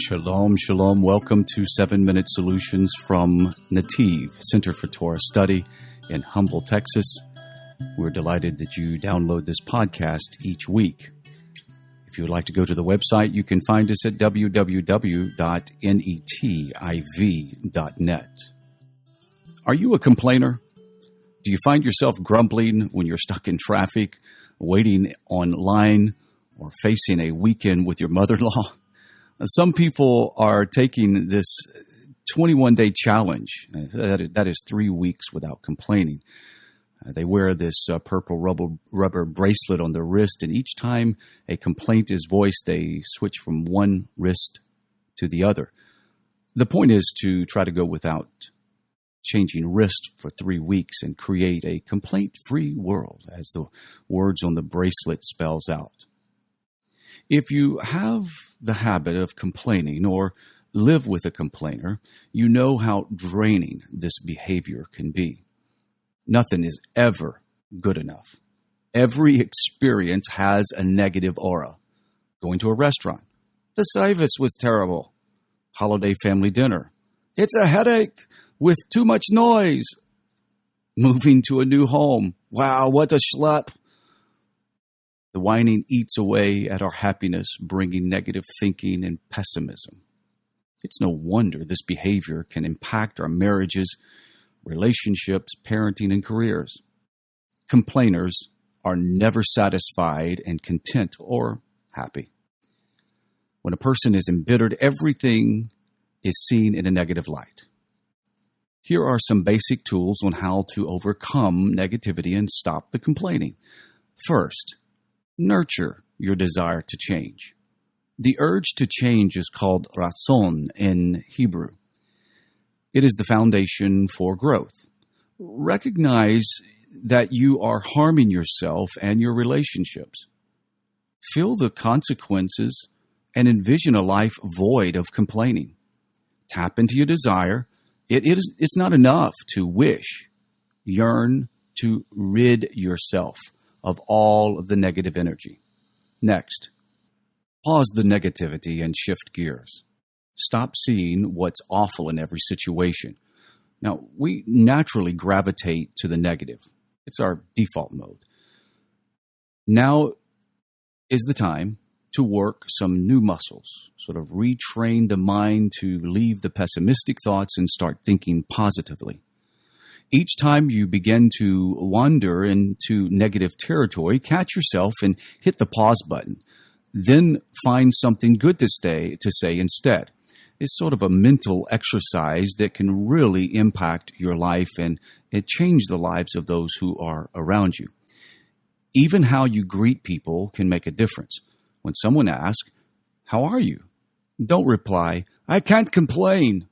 Shalom, shalom. Welcome to 7-Minute Solutions from NETIV, Center for Torah Study in Humble, Texas. We're delighted that you download this podcast each week. If you would like to go to the website, you can find us at www.netiv.net. Are you a complainer? Do you find yourself grumbling when you're stuck in traffic, waiting online, or facing a weekend with your mother-in-law? Some people are taking this 21-day challenge. That is 3 weeks without complaining. They wear this purple rubber bracelet on their wrist, and each time a complaint is voiced, they switch from one wrist to the other. The point is to try to go without changing wrist for 3 weeks and create a complaint-free world, as the words on the bracelet spells out. If you have the habit of complaining or live with a complainer, you know how draining this behavior can be. Nothing is ever good enough. Every experience has a negative aura. Going to a restaurant. The service was terrible. Holiday family dinner. It's a headache with too much noise. Moving to a new home. Wow, what a schlep. The whining eats away at our happiness, bringing negative thinking and pessimism. It's no wonder this behavior can impact our marriages, relationships, parenting, and careers. Complainers are never satisfied and content or happy. When a person is embittered, everything is seen in a negative light. Here are some basic tools on how to overcome negativity and stop the complaining. First, nurture your desire to change. The urge to change is called ratzon in Hebrew. It is the foundation for growth. Recognize that you are harming yourself and your relationships. Feel the consequences and envision a life void of complaining. Tap into your desire. It's not enough to wish. Yearn to rid yourself of all of the negative energy. Next, pause the negativity and shift gears. Stop seeing what's awful in every situation. Now, we naturally gravitate to the negative. It's our default mode. Now is the time to work some new muscles, sort of retrain the mind to leave the pessimistic thoughts and start thinking positively. Each time you begin to wander into negative territory, catch yourself and hit the pause button. Then find something good to say instead. It's sort of a mental exercise that can really impact your life and change the lives of those who are around you. Even how you greet people can make a difference. When someone asks, "How are you?" don't reply, "I can't complain."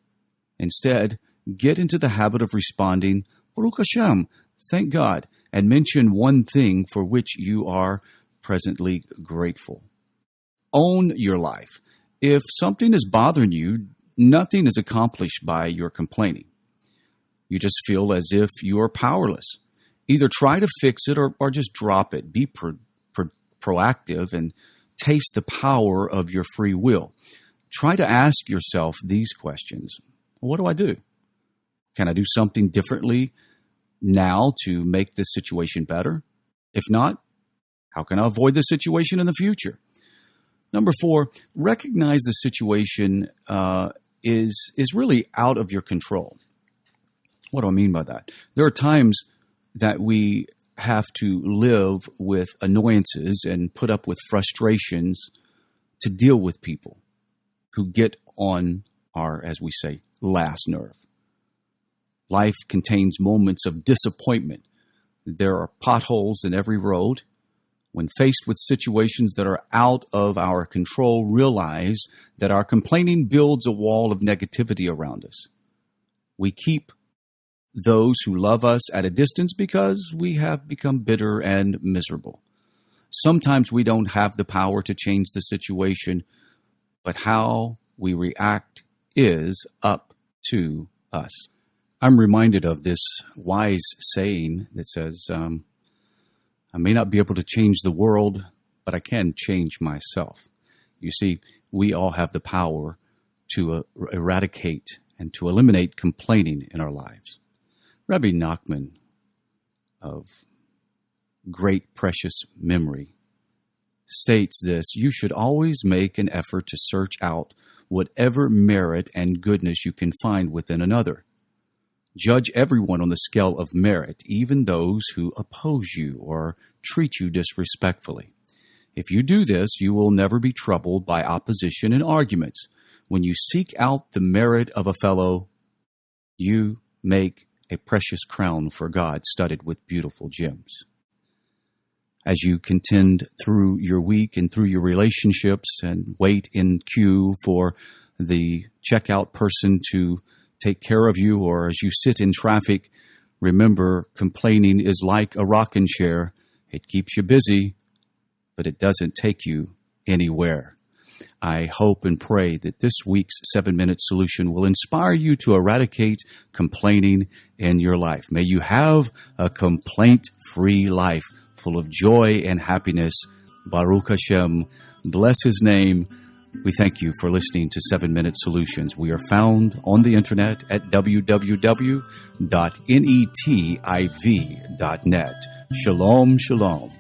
Instead, get into the habit of responding, Baruch Hashem, thank God, and mention one thing for which you are presently grateful. Own your life. If something is bothering you, nothing is accomplished by your complaining. You just feel as if you are powerless. Either try to fix it or just drop it. Be proactive and taste the power of your free will. Try to ask yourself these questions. What do I do? Can I do something differently now to make this situation better? If not, how can I avoid this situation in the future? Number 4, recognize the situation is really out of your control. What do I mean by that? There are times that we have to live with annoyances and put up with frustrations to deal with people who get on our, as we say, last nerve. Life contains moments of disappointment. There are potholes in every road. When faced with situations that are out of our control, realize that our complaining builds a wall of negativity around us. We keep those who love us at a distance because we have become bitter and miserable. Sometimes we don't have the power to change the situation, but how we react is up to us. I'm reminded of this wise saying that says, I may not be able to change the world, but I can change myself. You see, we all have the power to eradicate and to eliminate complaining in our lives. Rabbi Nachman, of great precious memory, states this: you should always make an effort to search out whatever merit and goodness you can find within another. Judge everyone on the scale of merit, even those who oppose you or treat you disrespectfully. If you do this, you will never be troubled by opposition and arguments. When you seek out the merit of a fellow, you make a precious crown for God studded with beautiful gems. As you contend through your week and through your relationships and wait in queue for the checkout person to take care of you, or as you sit in traffic, remember, complaining is like a rocking chair. It keeps you busy, but it doesn't take you anywhere. I hope and pray that this week's 7-Minute Solution will inspire you to eradicate complaining in your life. May you have a complaint-free life full of joy and happiness. Baruch Hashem. Bless His name. We thank you for listening to 7-Minute Solutions. We are found on the internet at www.netiv.net. Shalom, shalom.